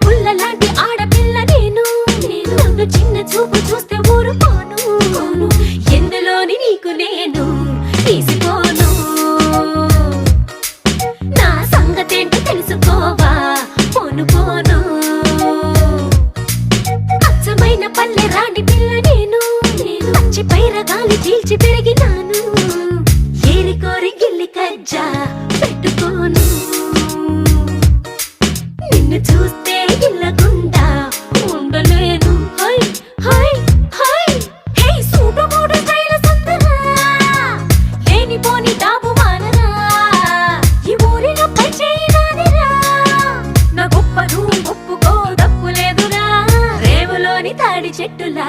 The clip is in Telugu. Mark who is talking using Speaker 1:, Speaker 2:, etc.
Speaker 1: పుల్లలాంటి ఆడపిల్ల నేను నన్ను చిన్న చూపు చూస్తే ఊరుకోను ఎందులోని నీకు నేను తీసిపోను నా సంగతేంటో తెలుసుకోవా పోను పోను అచ్చమైన పల్లె రాణి పిల్ల నేను పచ్చి పైరగాలి చీల్చి పెరిగినాను ఏరి కోరి గిల్లి కజ్జా పెట్టుకోను నిన్ను చూస్తే ఇల్లగుండా ఉండలేను హై హై హై హే సూటు బూటు స్టైల్ సుందరా లేనిపోని డాబు మానరా ఈ ఊరిలో పై చేయి నాదిరా నా గొప్పను ఒప్పుకో తప్పు లేదురా రేవులోని తాడి చెట్టులా